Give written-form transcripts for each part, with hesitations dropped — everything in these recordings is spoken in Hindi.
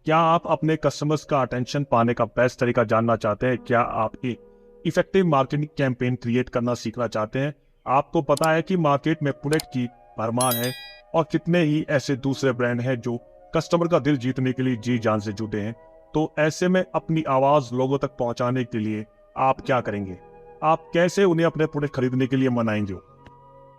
क्या आप अपने कस्टमर्स का अटेंशन पाने का बेस्ट तरीका जानना चाहते हैं? क्या आप एक इफेक्टिव मार्केटिंग कैंपेन क्रिएट करना सीखना चाहते हैं? आपको पता है कि मार्केट में प्रोडक्ट की भरमार है और कितने ही ऐसे दूसरे ब्रांड हैं जो कस्टमर का दिल जीतने के लिए जी जान से जुटे हैं। तो ऐसे में अपनी आवाज लोगों तक पहुंचाने के लिए आप क्या करेंगे? आप कैसे उन्हें अपने प्रोडक्ट खरीदने के लिए मनाएंगे?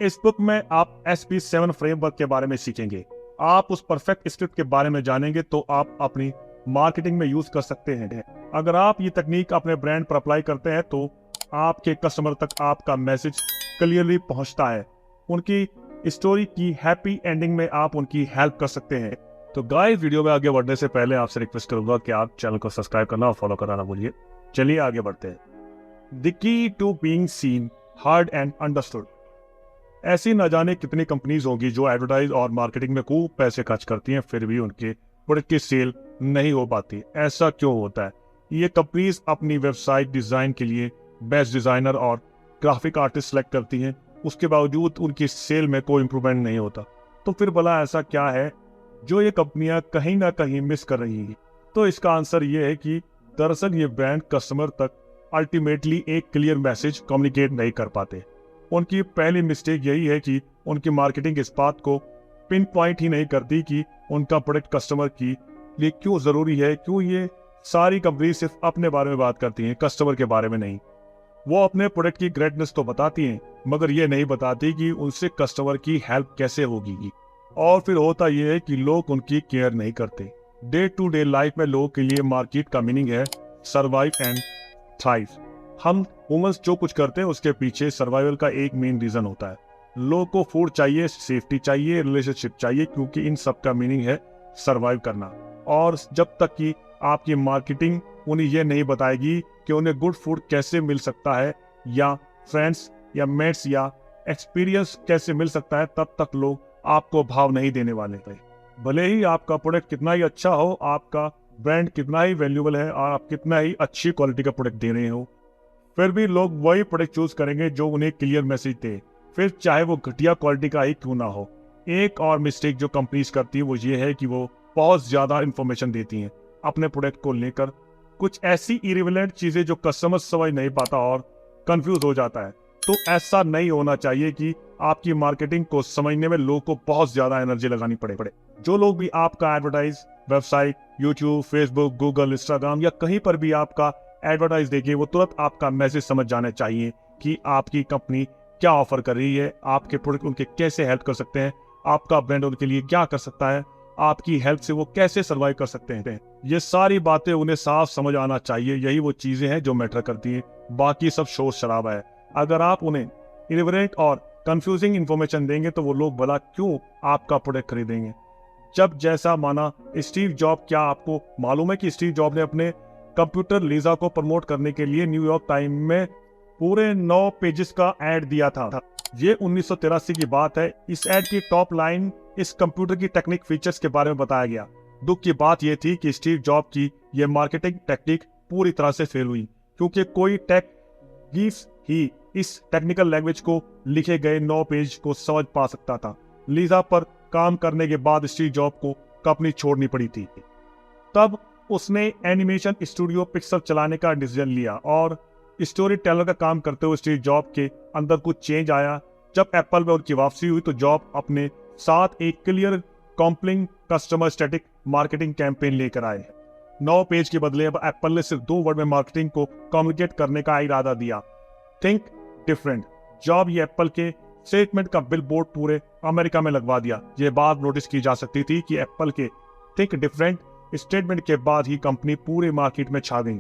इस बुक में आप SP7 फ्रेमवर्क के बारे में सीखेंगे। आप उस परफेक्ट स्क्रिप्ट के बारे में जानेंगे तो आप अपनी मार्केटिंग में यूज कर सकते हैं। अगर आप ये तकनीक अपने ब्रांड पर अप्लाई करते हैं तो आपके कस्टमर तक आपका मैसेज क्लियरली पहुंचता है। उनकी स्टोरी की हैप्पी एंडिंग में आप उनकी हेल्प कर सकते हैं। तो गाइस, वीडियो में आगे बढ़ने से पहले आपसे रिक्वेस्ट करूंगा कि आप चैनल को सब्सक्राइब करना और फॉलो करना ना भूलिए। चलिए आगे बढ़ते हैं। The key to being seen, heard and understood. ऐसी न जाने कितनी कंपनीज होंगी जो एडवर्टाइज और मार्केटिंग में खूब पैसे खर्च करती हैं, फिर भी उनके प्रोडक्ट की सेल नहीं हो पाती। ऐसा क्यों होता है? ये कंपनीज अपनी वेबसाइट डिजाइन के लिए बेस्ट डिजाइनर और ग्राफिक आर्टिस्ट सेलेक्ट करती हैं, उसके बावजूद उनकी सेल में कोई इंप्रूवमेंट नहीं होता। तो फिर भला ऐसा क्या है जो ये कंपनियां कहीं ना कहीं मिस कर रही हैं? तो इसका आंसर ये है कि दरअसल ये ब्रांड कस्टमर तक अल्टीमेटली एक क्लियर मैसेज कम्युनिकेट नहीं कर पाते। उनकी पहली मिस्टेक यही है कि उनकी मार्केटिंग इस बात को पिन पॉइंट ही नहीं करती कि उनका प्रोडक्ट कस्टमर की लिए क्यों जरूरी है। क्यों ये सारी कंपनी सिर्फ अपने बारे में बात करती हैं, कस्टमर के बारे में नहीं। वो अपने प्रोडक्ट की ग्रेटनेस तो बताती हैं, मगर ये नहीं बताती कि उनसे कस्टमर की हेल्प कैसे होगी। और फिर होता यह है कि लोग उनकी केयर नहीं करते। डे टू डे लाइफ में लोगों के लिए मार्केट का मीनिंग है सर्वाइव एंड थ्राइव। हम ह्यूमंस जो कुछ करते हैं उसके पीछे सर्वाइवल का एक मेन रीजन होता है। लोगों को फूड चाहिए, सेफ्टी चाहिए, रिलेशनशिप चाहिए, क्योंकि इन सब का मीनिंग है सर्वाइव करना। और जब तक कि आपकी मार्केटिंग उन्हें यह नहीं बताएगी कि उन्हें गुड फूड कैसे मिल सकता है, या फ्रेंड्स या मेट्स या एक्सपीरियंस कैसे मिल सकता है, तब तक लोग आपको भाव नहीं देने वाले थे। भले ही आपका प्रोडक्ट कितना ही अच्छा हो, आपका ब्रांड कितना ही वैल्यूएबल है और आप कितना ही अच्छी क्वालिटी का प्रोडक्ट दे रहे हो, फिर भी लोग वही प्रोडक्ट चूज करेंगे जो उन्हें क्लियर मैसेज दे, फिर चाहे वो घटिया क्वालिटी का ही क्यों ना हो। एक और मिस्टेक जो कंपनीज करती है वो ये है कि वो बहुत ज्यादा इंफॉर्मेशन देती हैं अपने प्रोडक्ट को लेकर, कुछ ऐसी इरिलेवेंट चीजें जो कस्टमर समझ नहीं पाता और कंफ्यूज हो जाता है। तो ऐसा नहीं होना चाहिए कि आपकी मार्केटिंग को समझने में लोगों को बहुत ज्यादा एनर्जी लगानी पड़े। जो लोग भी आपका advertise website, YouTube, Facebook, Google, Instagram या कहीं पर भी आपका एडवर्टाइज देखिए, वो तुरंत आपका मैसेज समझ जाने चाहिए कि आपकी कंपनी क्या ऑफर कर रही है, आपके प्रोडक्ट उनके कैसे हेल्प कर सकते हैं, आपका ब्रांड उनके लिए क्या कर सकता है, आपकी हेल्प से वो कैसे सर्वाइव कर सकते हैं। ये सारी बातें उन्हें साफ समझ आना चाहिए। यही वो चीजें हैं जो मैटर करती हैं, बाकी सब शोर शराबा है। अगर आप उन्हें इरिलेवेंट और कंफ्यूजिंग इंफॉर्मेशन देंगे तो वो लोग भला क्यों आपका प्रोडक्ट खरीदेंगे? जब जैसा माना स्टीव जॉब, क्या आपको मालूम है कि स्टीव जॉब ने अपने कंप्यूटर लीजा को प्रमोट करने के लिए न्यूयॉर्क टाइम में पूरे 9 पेजेस का एड दिया था? ये 1983 की बात है। इस एड की टॉप लाइन इस कंप्यूटर की टेक्निक फीचर्स के बारे में बताया गया। दुख की बात यह थी कि स्टीव जॉब की यह मार्केटिंग टेक्निक पूरी तरह से फेल हुई, क्योंकि कोई टेक गीक्स ही इस टेक्निकल लैंग्वेज को लिखे गए 9 पेज को समझ पा सकता था। लीजा पर काम करने के बाद स्टीव जॉब को कंपनी छोड़नी पड़ी थी। तब उसने एनिमेशन स्टूडियो पिक्सल चलाने का डिसीजन लिया और स्टोरी टेलर का काम करते हुए स्टीव जॉब के अंदर कुछ चेंज आया। जब एप्पल में उनकी वापसी हुई तो जॉब अपने साथ एक clear, compelling, customer static marketing campaign लेकर आए। 9 पेज के बदले अब एप्पल ने सिर्फ 2 वर्ड में मार्केटिंग को कम्युनिकेट करने का इरादा दिया, थिंक डिफरेंट। जॉब ये एप्पल के स्टेटमेंट का बिलबोर्ड पूरे अमेरिका में लगवा दिया। ये बात नोटिस की जा सकती थी कि एप्पल के थिंक डिफरेंट स्टेटमेंट के बाद ही कंपनी पूरे मार्केट में छा गई।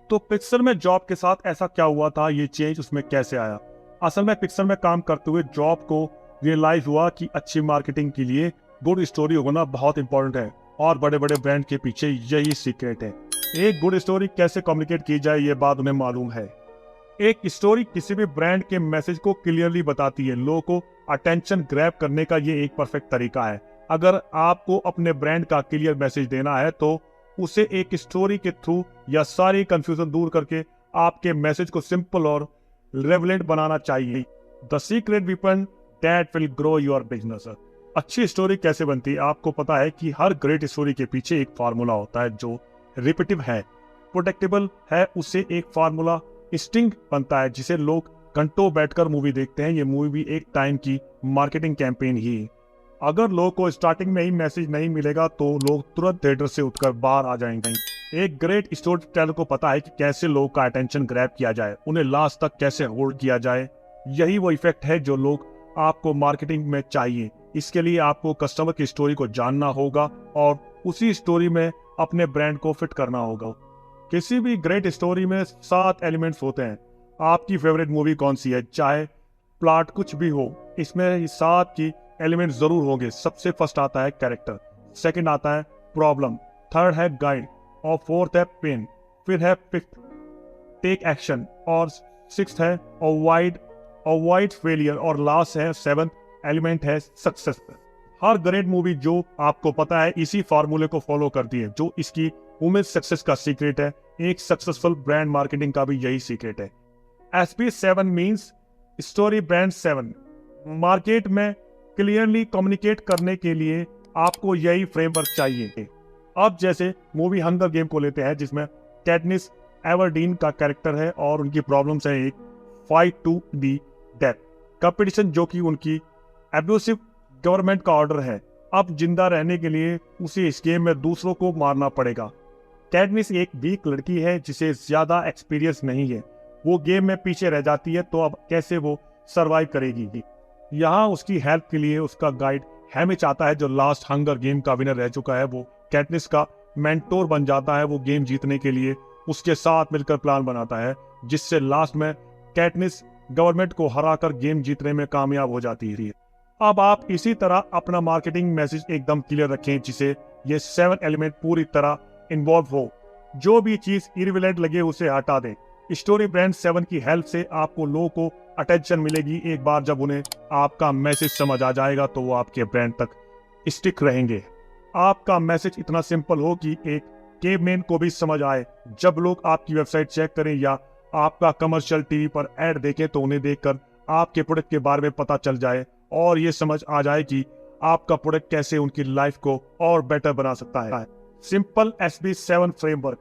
तो पिक्सल में जॉब के साथ ऐसा क्या हुआ था? ये चेंज उसमें कैसे आया? असल में पिक्सल में काम करते हुए जॉब को रियलाइज हुआ कि अच्छी मार्केटिंग के लिए गुड स्टोरी होना बहुत इंपॉर्टेंट है, और बड़े बड़े ब्रांड के पीछे यही सीक्रेट है। एक गुड स्टोरी कैसे कम्युनिकेट की जाए ये बात उन्हें मालूम है। एक स्टोरी किसी भी ब्रांड के मैसेज को क्लियरली बताती है। लोगों को अटेंशन ग्रैब करने का ये एक परफेक्ट तरीका है। अगर आपको अपने ब्रांड का क्लियर मैसेज देना है तो उसे एक स्टोरी के थ्रू या सारी कंफ्यूजन दूर करके आपके मैसेज को सिंपल और रेलेवेंट बनाना चाहिए। The secret weapon that will grow your business. अच्छी स्टोरी कैसे बनती है? आपको पता है कि हर ग्रेट स्टोरी के पीछे एक फार्मूला होता है जो रिपीटिव है, प्रोटेक्टेबल है। उससे एक फार्मूला स्टिंग बनता है जिसे लोग घंटों बैठकर मूवी देखते हैं। ये मूवी भी एक टाइम की मार्केटिंग कैंपेन ही है। अगर लोगों को स्टार्टिंग में ही मैसेज नहीं मिलेगा तो लोग तुरंत थिएटर से उठकर बाहर आ जाएंगे। एक ग्रेट स्टोरी टेलर को पता है कि कैसे लोगों का अटेंशन ग्रैब किया जाए, उन्हें लास्ट तक कैसे होल्ड किया जाए। यही वो इफेक्ट है जो लोग आपको मार्केटिंग में चाहिए। इसके लिए आपको कस्टमर की स्टोरी को जानना होगा और उसी स्टोरी में अपने ब्रांड को फिट करना होगा। किसी भी ग्रेट स्टोरी में 7 एलिमेंट्स होते हैं। आपकी फेवरेट मूवी कौन सी है, चाहे प्लॉट कुछ भी हो, इसमें ये 7 की एलिमेंट जरूर होंगे। सबसे फर्स्ट आता है कैरेक्टर, सेकंड आता है प्रॉब्लम, थर्ड है गाइड और फोर्थ है पेन, फिर है फिफ्थ टेक एक्शन और सिक्स्थ है अवॉइड फेलियर और लास्ट है सेवंथ एलिमेंट है सक्सेस। हर ग्रेट मूवी जो आपको पता है इसी फार्मूले को फॉलो करती है, जो इसकी वुमेन्स सक्सेस का सीक्रेट है। एक सक्सेसफुल ब्रांड मार्केटिंग का भी यही सीक्रेट है। SP7 means story brand 7। Market में क्लियरली कम्युनिकेट करने के लिए आपको यही फ्रेमवर्क चाहिए। अब जैसे मूवी हंगर गेम को लेते हैं, जिसमें कैटनिस एवरडीन का कैरेक्टर है और उनकी प्रॉब्लम्स है एक fight to the death, competition जो कि उनकी एब्यूसिव गवर्नमेंट का ऑर्डर है। अब जिंदा रहने के लिए उसे इस गेम में दूसरों को मारना पड़ेगा। कैटनिस एक वीक लड़की है जिसे ज्यादा एक्सपीरियंस नहीं है, वो गेम में पीछे रह जाती है, तो अब कैसे वो सरवाइव करेगी। यहाँ उसकी हेल्प के लिए उसका गाइड हैमिच आता है, जो लास्ट हंगर गेम का विनर रह चुका है। वो कैटनिस का मेंटोर बन जाता है। वो गेम जीतने के लिए उसके साथ मिलकर प्लान बनाता है, जिससे लास्ट में कैटनिस गवर्नमेंट को हराकर गेम जीतने में कामयाब हो जाती है। अब आप इसी तरह अपना मार्केटिंग मैसेज एकदम क्लियर रखें, जिसे ये 7 एलिमेंट पूरी तरह इन्वॉल्व हो। जो भी चीज इरिलेवेंट लगे उसे हटा दें। स्टोरी ब्रांड 7 की हेल्प से आपको लोगों को अटेंशन मिलेगी। एक बार जब उन्हें आपका मैसेज समझ आ जाएगा तो वो आपके ब्रांड तक स्टिक रहेंगे। आपका मैसेज इतना सिंपल हो कि एक केवमैन को भी समझ आए। जब लोग आपकी वेबसाइट चेक करें या आपका कमर्शियल टीवी पर ऐड देखें तो उन्हें देखकर आपके प्रोडक्ट के बारे में पता चल जाए और ये समझ आ जाए कि आपका प्रोडक्ट कैसे उनकी लाइफ को और बेटर बना सकता है। Simple SP7 framework.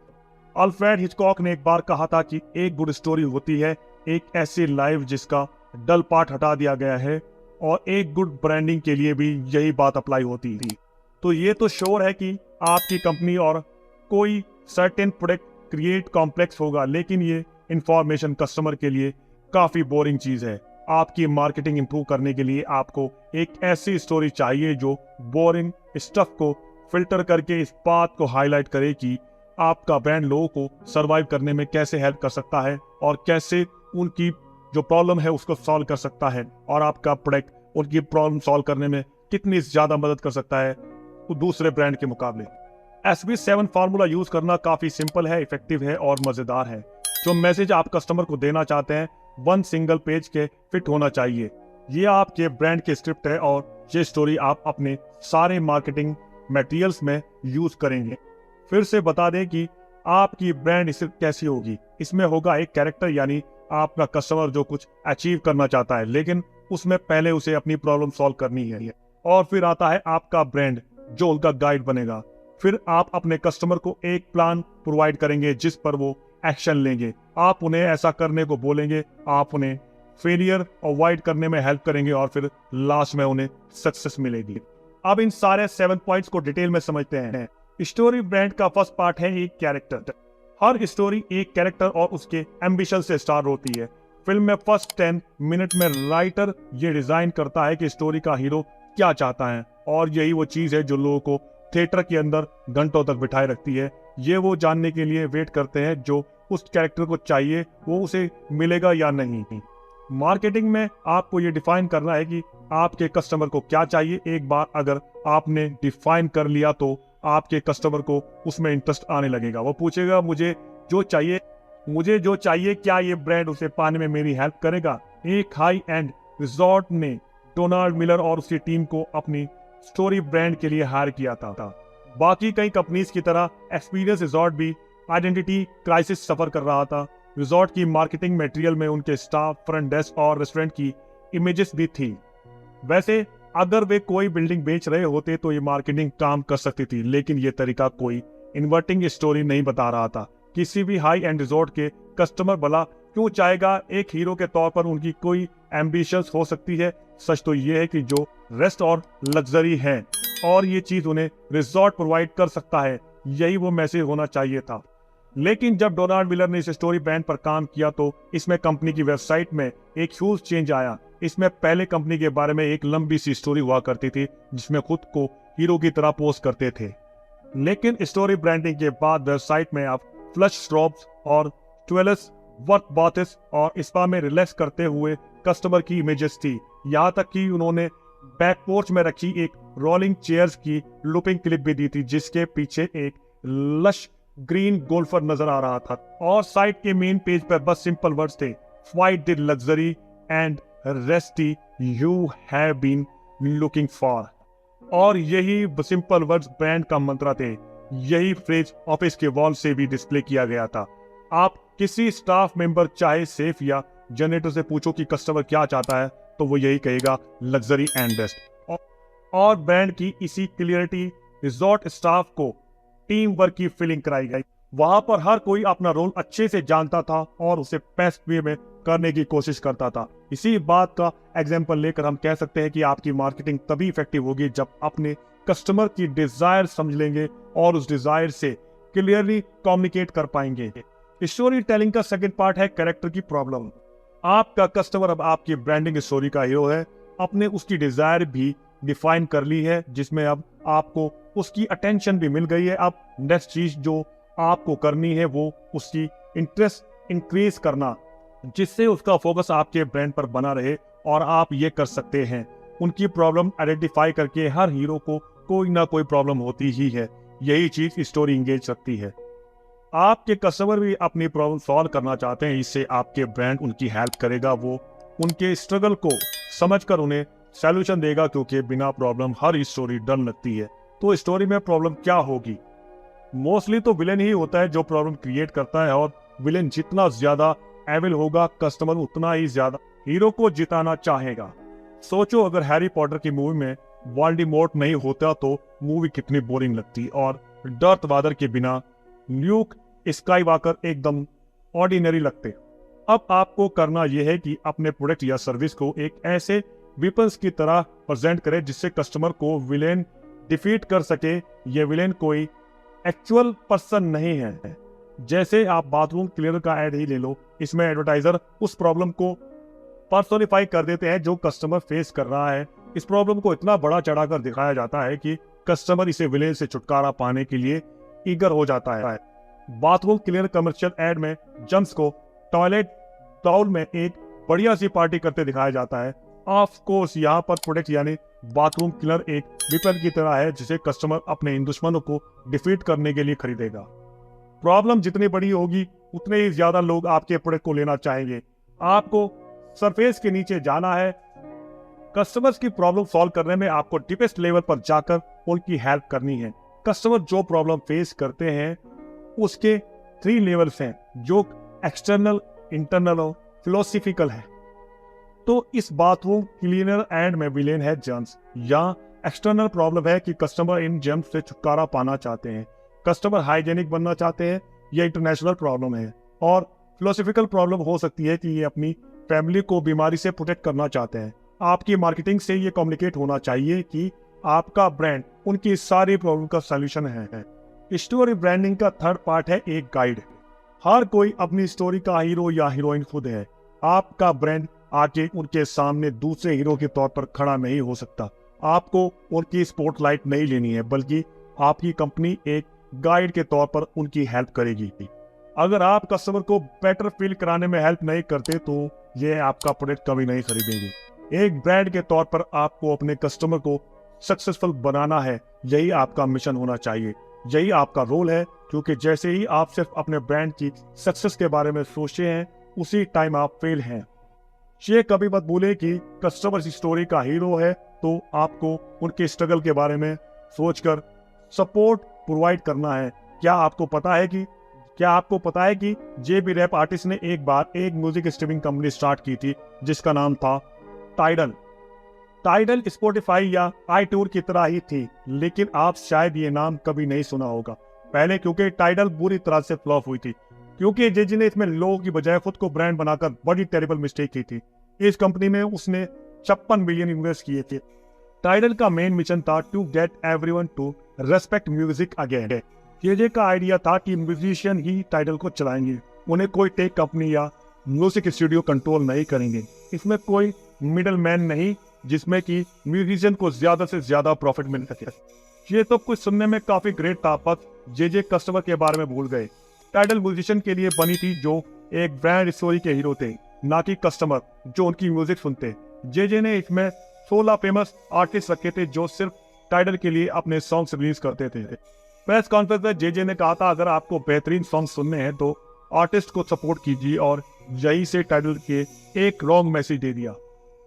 Alfred Hitchcock ने एक बार कहा था कि एक गुड स्टोरी होती है एक ऐसी लाइफ जिसका डल पार्ट हटा दिया गया है, और एक गुड ब्रांडिंग के लिए भी यही बात अप्लाई होती थी। तो ये तो श्योर है कि आपकी कंपनी और कोई सर्टेन प्रोडक्ट क्रिएट कॉम्प्लेक्स होगा, लेकिन ये इंफॉर्मेशन कस्टमर के लिए काफी बोरिंग चीज है। आपकी मार्केटिंग इंप्रूव करने के लिए आपको एक ऐसी स्टोरी चाहिए जो बोरिंग स्टफ को फिल्टर करके इस बात को हाईलाइट करे कि आपका ब्रांड लोगों को सरवाइव करने में कैसे हेल्प कर सकता है और कैसे उनकी जो प्रॉब्लम है उसको सॉल्व कर सकता है, और आपका प्रोडक्ट उनकी प्रॉब्लम सॉल्व करने में कितनी ज्यादा मदद कर सकता है दूसरे ब्रांड के मुकाबले। SP7 फार्मूला यूज करना काफी सिंपल है, इफेक्टिव है और मजेदार है। जो मैसेज आप कस्टमर को देना चाहते हैं 1 सिंगल पेज के फिट होना चाहिए। ये आपके ब्रांड की स्क्रिप्ट है और ये स्टोरी आप अपने सारे मार्केटिंग मटेरियल्स में यूज करेंगे। फिर से बता दें कि आपकी ब्रांड स्क्रिप्ट कैसी होगी। इसमें होगा एक कैरेक्टर, यानी आपका कस्टमर जो कुछ अचीव करना चाहता है, लेकिन उसमें पहले उसे अपनी प्रॉब्लम सॉल्व करनी है। और फिर आता है आपका ब्रांड जो उनका गाइड बनेगा। फिर आप अपने कस्टमर को एक प्लान प्रोवाइड करेंगे जिस पर वो एक्शन लेंगे। आप उन्हें ऐसा करने को बोलेंगे, आप उन्हें फेलियर अवॉइड करने में हेल्प करेंगे और फिर लास्ट में उन्हें सक्सेस मिलेगी। अब इन सारे 7 पॉइंट्स को डिटेल में समझते हैं। स्टोरी ब्रांड का फर्स्ट पार्ट है एक कैरेक्टर। हर स्टोरी एक कैरेक्टर और उसके एम्बिशन से स्टार्ट होती है। फिल्म में फर्स्ट 10 मिनट में राइटर ये डिजाइन करता है कि स्टोरी का हीरो क्या चाहता है, और यही वो चीज है जो लोगों को थिएटर के अंदर घंटों तक बिठाए रखती है। ये वो जानने के लिए वेट करते हैं जो उस कैरेक्टर को चाहिए वो उसे मिलेगा या नहीं। मार्केटिंग में आपको ये डिफाइन करना है कि आपके कस्टमर को क्या चाहिए। एक बार अगर आपने डिफाइन कर लिया तो आपके कस्टमर को उसमें इंटरेस्ट आने लगेगा। वो पूछेगा मुझे जो चाहिए क्या ये ब्रांड उसे पाने में मेरी हेल्प करेगा। एक हाई एंड रिजॉर्ट ने डोनाल्ड मिलर और उसकी टीम को अपनी स्टोरी ब्रांड के लिए हायर किया था। बाकी कई कंपनीज की तरह एक्सपीरियंस रिजॉर्ट भी आइडेंटिटी क्राइसिस सफर कर रहा था। रिजॉर्ट की मार्केटिंग मटेरियल में उनके स्टाफ, फ्रंट डेस्क और रेस्टोरेंट की इमेजेस भी थी। वैसे अगर वे कोई बिल्डिंग बेच रहे होते तो ये मार्केटिंग काम कर सकती थी, लेकिन ये तरीका कोई इन्वर्टिंग स्टोरी नहीं बता रहा था। किसी भी हाई एंड रिजॉर्ट के कस्टमर भला क्यों चाहेगा, एक हीरो के तौर पर उनकी कोई एम्बिशंस हो सकती है। सच तो ये है कि जो रेस्ट और लग्जरी है और ये चीज उन्हें रिजॉर्ट प्रोवाइड कर सकता है, यही वो मैसेज होना चाहिए था। लेकिन जब डोनाल्ड मिलर ने इस स्टोरी ब्रांड पर काम किया तो इसमें कंपनी की वेबसाइट में एक ह्यूज चेंज आया। इसमें पहले कंपनी के बारे में एक लंबी सी स्टोरी हुआ करती थी जिसमें खुद को हीरो की तरह पोस्ट करते थे, लेकिन स्टोरी ब्रांडिंग के बाद वेबसाइट में अब फ्लश स्ट्रॉप्स और ट्वेल्स वर्थ बाथेस और स्पा में रिलैक्स करते हुए कस्टमर की इमेजेस थी। यहाँ तक कि उन्होंने बैक पोर्च में रखी एक रोलिंग चेयर्स की लुपिंग क्लिप भी दी थी जिसके पीछे एक लश ग्रीन गोल्फर नजर आ रहा था, और साइट के मेन पेज पर बस सिंपल वर्ड्स थे, find the luxury and rest you have been looking for. और यही सिंपल वर्ड्स ब्रांड का मंत्र थे। यही फ्रेज ऑफिस के वॉल से भी डिस्प्ले किया गया था। आप किसी स्टाफ मेंबर चाहे सेफ या जनरेटर से पूछो कि कस्टमर क्या चाहता है तो वो यही कहेगा, लग्जरी एंड बेस्ट। और ब्रांड की इसी क्लियरिटी रिजॉर्ट स्टाफ को टीम वर्क की फीलिंग कराई गई। वहां पर हर कोई अपना रोल अच्छे से जानता था और उसे बेस्ट वे में करने की कोशिश करता था। इसी बात का एग्जांपल लेकर हम कह सकते हैं कि आपकी मार्केटिंग तभी इफेक्टिव होगी जब अपने कस्टमर की डिजायर समझ लेंगे और उस डिजायर से क्लियरली कम्युनिकेट कर पाएंगे। स्टोरी टेलिंग का सेकंड पार्ट है कैरेक्टर की प्रॉब्लम। आपका कस्टमर अब आपकी ब्रांडिंग स्टोरी का हीरो है। आपने उसकी डिजायर भी डिफाइन कर ली है, जिसमें अब आपको उसकी अटेंशन भी मिल गई है। अब नेक्स्ट चीज जो आपको करनी है वो उसकी इंटरेस्ट इंक्रीज करना, जिससे उसका फोकस आपके ब्रांड पर बना रहे। और आप ये कर सकते हैं उनकी प्रॉब्लम आइडेंटिफाई करके। हर हीरो को कोई ना कोई प्रॉब्लम होती ही है, यही चीज स्टोरी इंगेज रखती है। आपके कस्टमर भी अपनी प्रॉब्लम सॉल्व करना चाहते हैं, इससे आपके ब्रांड उनकी हेल्प करेगा। वो उनके स्ट्रगल को समझकर उन्हें सॉल्यूशन देगा, क्योंकि बिना प्रॉब्लम हर स्टोरी डर लगती है। तो स्टोरी में प्रॉब्लम क्या होगी? मोस्टली तो विलेन ही होता है जो प्रॉब्लम क्रिएट करता है, और विलेन जितना ज्यादा एविल होगा कस्टमर उतना ही ज्यादा हीरो को जिताना चाहेगा। सोचो अगर हैरी पॉटर की मूवी में वोल्डेमॉर्ट नहीं होता तो मूवी कितनी बोरिंग लगती, और डर्थ वादर के बिना ल्यूक स्काईवॉकर एकदम ऑर्डिनरी लगते। अब आपको करना यह है कि अपने प्रोडक्ट या सर्विस को एक ऐसे वेपन्स की तरह प्रेजेंट करें जिससे कस्टमर को विलेन डिफीट कर सके। ये विलेन कोई एक्चुअल पर्सन नहीं है। जैसे आप बाथरूम क्लीनर का ऐड ही ले लो, इसमें एडवर्टाइजर उस प्रॉब्लम को पर्सोनिफाई कर देते हैं जो कस्टमर फेस कर रहा है। इस प्रॉब्लम को इतना बड़ा चढ़ाकर दिखाया जाता है कि कस्टमर इसे विलेन से छुटकारा पाने के लिए ईगर हो जाता है। बाथरूम क्लीनर कमर्शियल एड में जम्स को टॉयलेट बाउल में एक बढ़िया सी पार्टी करते दिखाया जाता है। ऑफ कोर्स यहाँ पर प्रोडक्ट यानी बाथरूम क्लीनर एक वेपन की तरह है जिसे कस्टमर अपने इन दुश्मनों को डिफीट करने के लिए खरीदेगा। प्रॉब्लम जितनी बड़ी होगी उतने ही ज्यादा लोग आपके प्रोडक्ट को लेना चाहेंगे। आपको सरफेस के नीचे जाना है। कस्टमर्स की प्रॉब्लम सॉल्व करने में आपको डीपेस्ट लेवल पर जाकर उनकी हेल्प करनी है। कस्टमर जो प्रॉब्लम फेस करते हैं उसके 3 लेवल्स हैं, जो एक्सटर्नल, इंटरनल और फिलोसफिकल है। तो इस बाथरूम क्लीनर एंड में विलेन है जर्म्स। या एक्सटर्नल प्रॉब्लम है कि कस्टमर इन जर्म्स से छुटकारा पाना चाहते हैं, कस्टमर हाइजेनिक बनना चाहते हैं। यह इंटरनेशनल प्रॉब्लम है। और फिलोसफिकल प्रॉब्लम हो सकती है कि ये अपनी फैमिली को बीमारी से प्रोटेक्ट करना चाहते हैं। आपकी मार्केटिंग से ये कम्युनिकेट होना चाहिए कि आपका ब्रांड उनकी सारी प्रॉब्लम का सॉल्यूशन है। स्टोरी ब्रांडिंग का थर्ड पार्ट है एक गाइड। हर कोई अपनी स्टोरी का हीरो या हीरोइन खुद है। आपका ब्रांड आके उनके सामने दूसरे हीरो के तौर पर खड़ा नहीं हो सकता। आपको उनकी स्पॉटलाइट नहीं लेनी है, बल्कि आपकी कंपनी एक गाइड के तौर पर उनकी हेल्प करेगी। अगर आप कस्टमर को बेटर फील कराने में हेल्प नहीं करते तो ये आपका प्रोडक्ट कभी नहीं खरीदेंगे। एक ब्रांड के तौर पर आपको अपने कस्टमर को सक्सेसफुल बनाना है। यही आपका मिशन होना चाहिए, यही आपका रोल है। क्योंकि जैसे ही आप सिर्फ अपने ब्रांड की सक्सेस के बारे में सोचते हैं उसी टाइम आप फेल हैं। ये कभी मत भूले कि कस्टमर स्टोरी का हीरो है, तो आपको उनके स्ट्रगल के बारे में सोचकर सपोर्ट प्रोवाइड करना है। क्या आपको पता है कि जेबी रैप आर्टिस्ट ने एक बार एक म्यूजिक स्ट्रीमिंग कंपनी स्टार्ट की थी जिसका नाम था टाइडल। टाइडल स्पॉटिफाई या iTunes की तरह ही थी, लेकिन आप शायद ये नाम कभी नहीं सुना होगा। पहले क्योंकि टाइडल बुरी तरह से फ्लॉप हुई थी, क्योंकि जेजे ने इसमें लोगों की बजाय खुद को ब्रांड बनाकर बड़ी टेरिबल मिस्टेक की थी। इस कंपनी में उसने 56 मिलियन इन्वेस्ट किए थे। टाइडल का मेन मिशन था to get everyone to respect music again. Jay-Z का आइडिया था कि म्यूजिशियन ही टाइडल को चलाएंगे, उन्हें कोई टेक कंपनी या म्यूजिक स्टूडियो कंट्रोल नहीं करेंगे। इसमें कोई मिडल मैन नहीं जिसमें कि म्यूजिशियन को ज्यादा से ज्यादा प्रॉफिट मिल सके। ये तो कुछ सुनने में काफी ग्रेट था, पर जेजे कस्टमर के बारे में भूल गए। टाइडल म्यूजिशियन के लिए बनी थी जो एक ब्रांड स्टोरी के हीरो थे, ना कि कस्टमर जो उनकी म्यूजिक सुनते। जेजे ने इसमें 16 फेमस आर्टिस्ट रखे थे जो सिर्फ टाइडल के लिए अपने सॉन्ग्स रिलीज करते थे। प्रेस कॉन्फ्रेंस में जेजे ने कहा था, अगर आपको बेहतरीन सॉन्ग सुनने हैं तो आर्टिस्ट को सपोर्ट कीजिए, और यही से टाइडल के एक रॉन्ग मैसेज दे दिया।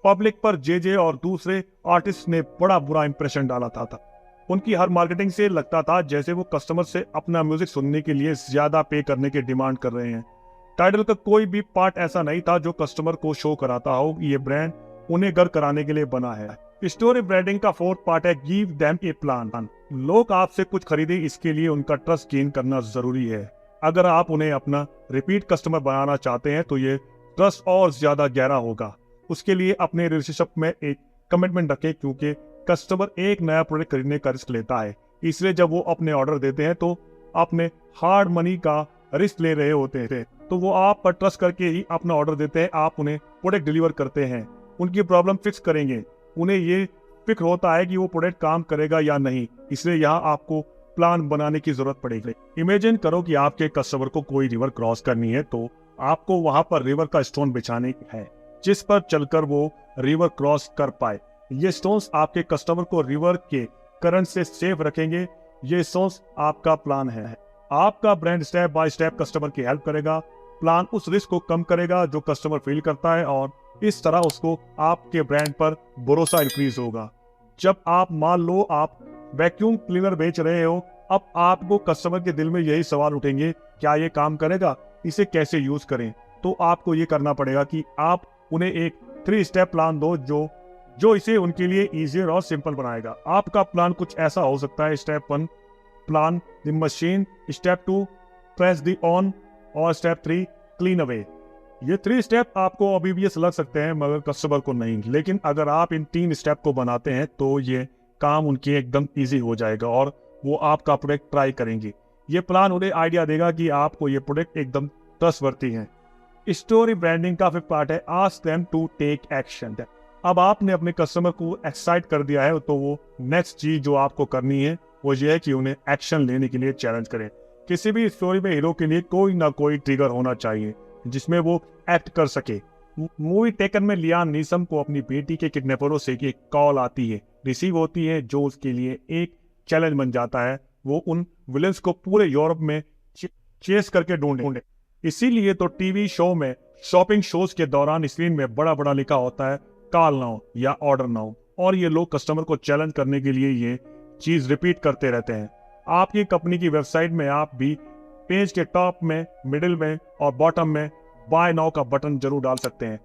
पब्लिक पर जेजे और दूसरे आर्टिस्ट ने बड़ा बुरा इंप्रेशन डाला था। उनकी हर मार्केटिंग से लगता था जैसे वो कस्टमर से अपना म्यूजिक सुनने के लिए ज्यादा पे करने की डिमांड कर रहे हैं। टाइडल का कोई भी पार्ट ऐसा नहीं था जो कस्टमर को शो कराता हो कि ये ब्रांड उन्हें घर कराने के लिए बना है। स्टोरी ब्रांडिंग का फोर्थ पार्ट है गिव देम ए प्लान। लोग आपसे कुछ खरीदे, इसके लिए उनका ट्रस्ट गेन करना जरूरी है। अगर आप उन्हें अपना रिपीट कस्टमर बनाना चाहते हैं तो ये ट्रस्ट और ज्यादा गहरा होगा। उसके लिए अपने रिलेशनशिप में एक कमिटमेंट रखें, क्योंकि कस्टमर एक नया प्रोडक्ट खरीदने का रिस्क लेता है। इसलिए जब वो अपने ऑर्डर देते हैं तो अपने हार्ड मनी का रिस्क ले रहे होते हैं, तो वो आप पर ट्रस्ट करके ही अपना ऑर्डर देते हैं। आप उन्हें प्रोडक्ट डिलीवर करते हैं, उनकी प्रॉब्लम फिक्स करेंगे, उन्हें ये फिक्र होता है कि वो प्रोडक्ट काम करेगा या नहीं। इसलिए यहाँ आपको प्लान बनाने की जरूरत पड़ेगी। इमेजिन करो कि आपके कस्टमर को कोई रिवर क्रॉस करनी है, तो आपको वहां पर रिवर का स्टोन बिछाने है जिस पर चलकर वो रिवर क्रॉस कर पाए। ये स्टोन्स आपके कस्टमर को रिवर के करंट से सेफ रखेंगे। ये स्टोन्स आपका प्लान है। आपका brand step by step customer की हेल्प करेगा। प्लान उस रिस्क को कम करेगा जो कस्टमर फील करता है, और इस तरह उसको आपके ब्रांड पर भरोसा इंक्रीज होगा। जब आप मान लो आप वैक्यूम क्लीनर बेच रहे हो, अब आपको कस्टमर के दिल में यही सवाल उठेंगे, क्या ये काम करेगा, इसे कैसे यूज करें। तो आपको ये करना पड़ेगा कि आप उन्हें एक 3 स्टेप प्लान दो जो इसे उनके लिए इजियर और सिंपल बनाएगा। आपका प्लान कुछ ऐसा हो सकता है: step 1 plan the machine, step 2 press the on, और स्टेप 3 क्लीन अवे। ये 3 स्टेप आपको ऑब्वियस लग सकते हैं मगर कस्टमर को नहीं। लेकिन अगर आप इन 3 स्टेप को बनाते हैं तो ये काम उनके एकदम ईजी हो जाएगा और वो आपका प्रोडक्ट ट्राई करेंगे। ये प्लान उन्हें आइडिया देगा कि आपको ये प्रोडक्ट एकदम ट्रस्टवर्दी है। स्टोरी ब्रांडिंग का फिफ्थ पार्ट है ask them to take action. अब आपने अपने कस्टमर को एक्साइट कर दिया है, तो वो नेक्स्ट चीज जो आपको करनी है वो ये है कि उन्हें एक्शन लेने के लिए चैलेंज करें। किसी भी स्टोरी में हीरो के लिए कोई ना कोई ट्रिगर होना चाहिए जिसमें वो एक्ट कर सके। मूवी टेकन में लियाम नीसन को अपनी बेटी के किडनैपरों से एक कॉल आती है, रिसीव होती है, जो उसके लिए एक चैलेंज बन जाता है। वो उन विलेंस को पूरे यूरोप में चेस करके ढूंढे। इसीलिए तो टीवी शो में शॉपिंग शोज के दौरान स्क्रीन में बड़ा बड़ा लिखा होता है कॉल नाउ या ऑर्डर नाउ, और ये लोग कस्टमर को चैलेंज करने के लिए ये चीज रिपीट करते रहते हैं। आपकी कंपनी की वेबसाइट में आप भी पेज के टॉप में, मिडिल में और बॉटम में बाय नाउ का बटन जरूर डाल सकते हैं।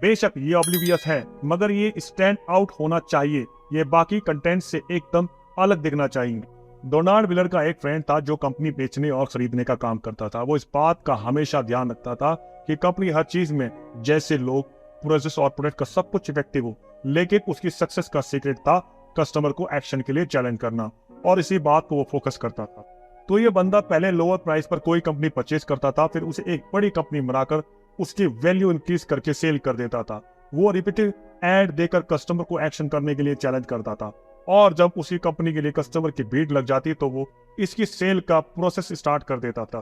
बेशक ये ऑब्लिवियस है, मगर ये स्टैंड आउट होना चाहिए। ये बाकी कंटेंट से एकदम अलग दिखना चाहिए। डोनाल्ड विलर का एक फ्रेंड था जो कंपनी बेचने और खरीदने का काम करता था। वो इस बात का हमेशा ध्यान रखता था कि कंपनी हर चीज में, जैसे लोग, प्रोसेस और प्रोडक्ट का सब कुछ इफेक्टिव हो। लेकिन उसकी सक्सेस का सीक्रेट था कस्टमर को एक्शन के लिए चैलेंज करना, और इसी बात को वो फोकस करता था। तो ये बंदा पहले लोअर प्राइस पर कोई कंपनी परचेज करता था, फिर उसे एक बड़ी कंपनी बनाकर उसकी वैल्यू इंक्रीज करके सेल कर देता था। वो रिपीटेड एड देकर कस्टमर को एक्शन करने के लिए चैलेंज करता था, और जब उसी कंपनी के लिए कस्टमर की भीड़ लग जाती तो वो इसकी सेल का प्रोसेस स्टार्ट कर देता था।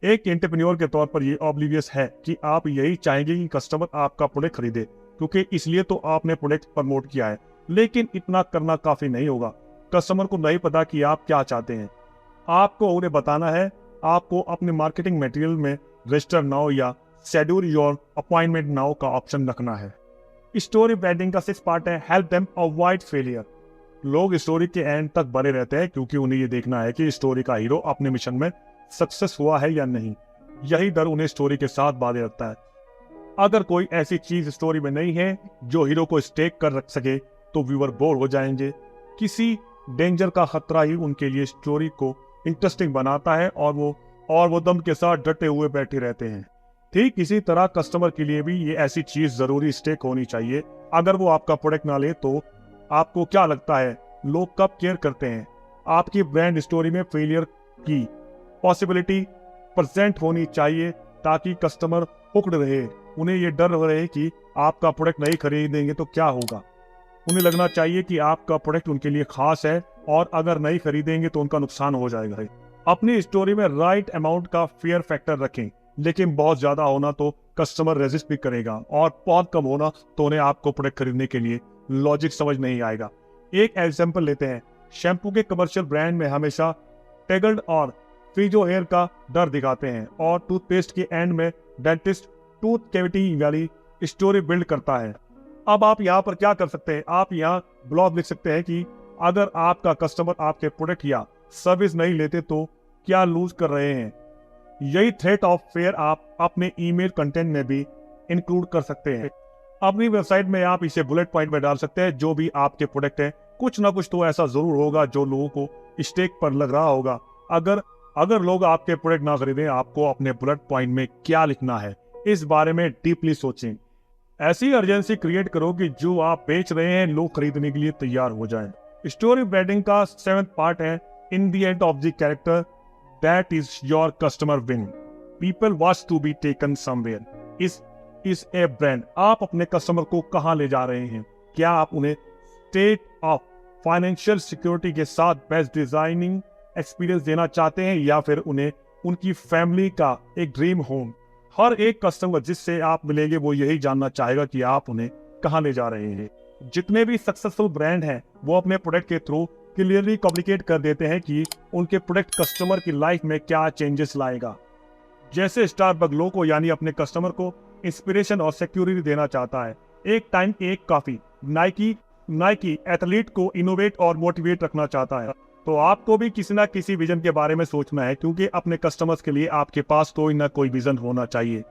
एक एंटरप्रेन्योर के तौर पर ये ऑब्लिवियस है कि आप यही चाहेंगे कि कस्टमर आपका प्रोडक्ट खरीदे, क्योंकि इसलिए तो आपने प्रोडक्ट प्रमोट किया है। लेकिन इतना करना काफी नहीं होगा। कस्टमर को नहीं पता कि आप क्या चाहते हैं, आपको उन्हें बताना है। आपको अपने मार्केटिंग मटेरियल में रजिस्टर नाउ या शेड्यूल योर अपॉइंटमेंट नाउ का ऑप्शन रखना है। स्टोरी ब्रांडिंग का 6th पार्ट है हेल्प देम अवॉइड फेलियर। लोग स्टोरी के एंड तक बने रहते हैं क्योंकि उन्हें ये देखना है कि स्टोरी का हीरो अपने मिशन में सक्सेस हुआ है या नहीं। यही डर उन्हें स्टोरी के साथ बांधे रखता है। अगर कोई ऐसी चीज स्टोरी में नहीं है जो हीरो को स्टेक कर रख सके तो व्यूअर बोर हो जाएंगे। किसी डेंजर का खतरा ही उनके लिए स्टोरी को इंटरेस्टिंग बनाता है और वो दम के साथ डटे हुए बैठे रहते हैं। ठीक इसी तरह कस्टमर के लिए भी ये ऐसी चीज जरूरी स्टेक होनी चाहिए। अगर वो आपका प्रोडक्ट ना ले तो आपको क्या लगता है लोग कब केयर करते हैं? आपकी ब्रांड स्टोरी में फेलियर की पॉसिबिलिटी प्रेजेंट होनी चाहिए ताकि कस्टमर हुक्ड रहे। उन्हें ये डर रहे कि आपका प्रोडक्ट नहीं खरीदेंगे तो क्या होगा। उन्हें लगना चाहिए कि आपका प्रोडक्ट उनके लिए खास है और अगर नहीं खरीदेंगे तो उनका नुकसान हो जाएगा। अपनी स्टोरी में राइट अमाउंट का फेयर फैक्टर रखें, लेकिन बहुत ज्यादा होना तो कस्टमर रेजिस्ट भी करेगा और बहुत कम होना तो उन्हें आपको प्रोडक्ट खरीदने के लिए लॉजिक समझ नहीं आएगा। एक एग्जांपल लेते हैं। शैम्पू के कमर्शियल ब्रांड में हमेशा टेगल्ड और फ्रीजो हेयर का डर दिखाते हैं और टूथपेस्ट के एंड में डेंटिस्ट टूथ कैविटी वाली स्टोरी बिल्ड करता है। अब आप यहाँ पर क्या कर सकते हैं? आप यहाँ ब्लॉग लिख सकते हैं कि अगर आपका कस्टमर आपके प्रोडक्ट या सर्विस नहीं लेते तो क्या लूज कर रहे हैं। यही थ्रेट ऑफ फेयर आप अपने ईमेल कंटेंट में भी इंक्लूड कर सकते हैं। अपनी वेबसाइट में आप इसे बुलेट पॉइंट में डाल सकते हैं। जो भी आपके प्रोडक्ट है कुछ ना कुछ तो ऐसा जरूर होगा जो लोगों को स्टेक पर लग रहा होगा। अगर लोग आपके प्रोडक्ट ना खरीदें, आपको अपने बुलेट पॉइंट में क्या लिखना है इस बारे में डीपली सोचें। ऐसी अर्जेंसी क्रिएट करो कि जो आप बेच रहे हैं लोग खरीदने के लिए तैयार हो जाएं। स्टोरी ब्रांडिंग का 7th पार्ट है in the end of the character that is your customer when people wants to be taken somewhere is a brand. आप अपने कस्टमर को कहां ले जा रहे हैं? क्या आप उन्हें स्टेट ऑफ फाइनेंशियल सिक्योरिटी के साथ बेस्ट डिजाइनिंग एक्सपीरियंस देना चाहते हैं या फिर उन्हें उनकी फैमिली का एक ड्रीम होम? हर एक कस्टमर जिससे आप मिलेंगे वो यही जानना चाहेगा कि आप उन्हें कहां ले जा रहे हैं। जितने भी सक्सेसफुल ब्रांड हैं वो अपने प्रोडक्ट के थ्रू क्लियरली कम्युनिकेट कर देते हैं कि उनके प्रोडक्ट कस्टमर की लाइफ में क्या चेंजेस लाएगा। जैसे स्टारबक्स लोगो यानी अपने कस्टमर को इंस्पिरेशन और सिक्योरिटी देना चाहता है। एक टाइम एक कॉफी नाइकी एथलीट को इनोवेट और मोटिवेट रखना चाहता है। तो आपको भी किसी ना किसी विजन के बारे में सोचना है, क्योंकि अपने कस्टमर्स के लिए आपके पास कोई ना कोई विजन होना चाहिए।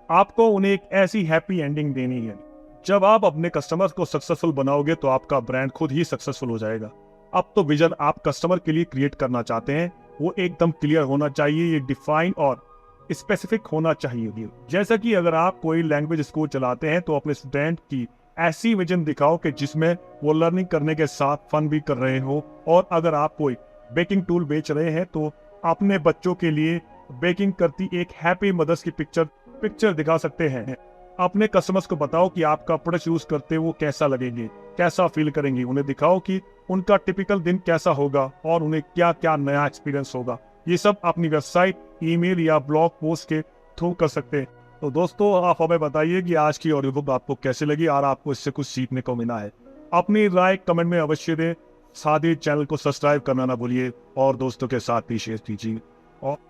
आपको उन्हें एक ऐसी हैप्पी एंडिंग देनी है। जब आप अपने कस्टमर्स को सक्सेसफुल बनाओगे तो आपका ब्रांड खुद ही सक्सेसफुल हो जाएगा। अब तो विजन आप कस्टमर के लिए क्रिएट करना चाहते हैं वो एकदम क्लियर होना चाहिए, ये डिफाइन और स्पेसिफिक होना चाहिए। जैसा कि अगर आप कोई लैंग्वेज स्कूल चलाते हैं तो अपने स्टूडेंट की ऐसी विजन दिखाओ कि जिसमें वो लर्निंग करने के साथ फन भी कर रहे हो। और अगर आप कोई बेकिंग टूल बेच रहे हैं तो अपने बच्चों के लिए बेकिंग करती एक हैप्पी मदर्स की पिक्चर दिखा सकते हैं। अपने कस्टमर्स को बताओ कि आपका प्रोडक्ट यूज करते वो कैसा लगेंगे, कैसा फील करेंगे। उन्हें दिखाओ कि उनका टिपिकल दिन कैसा होगा और उन्हें क्या क्या नया एक्सपीरियंस होगा। ये सब अपनी वेबसाइट, ईमेल या ब्लॉग पोस्ट के थ्रू कर सकते हैं। तो दोस्तों आप हमें बताइए कि आज की ऑडियो बुक आपको कैसे लगी और आपको इससे कुछ सीखने को मिला है। अपनी राय कमेंट में अवश्य दें। साथ ही चैनल को सब्सक्राइब करना ना भूलिए और दोस्तों के साथ भी शेयर कीजिए।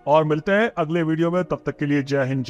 और मिलते हैं अगले वीडियो में। तब तक के लिए जय हिंद।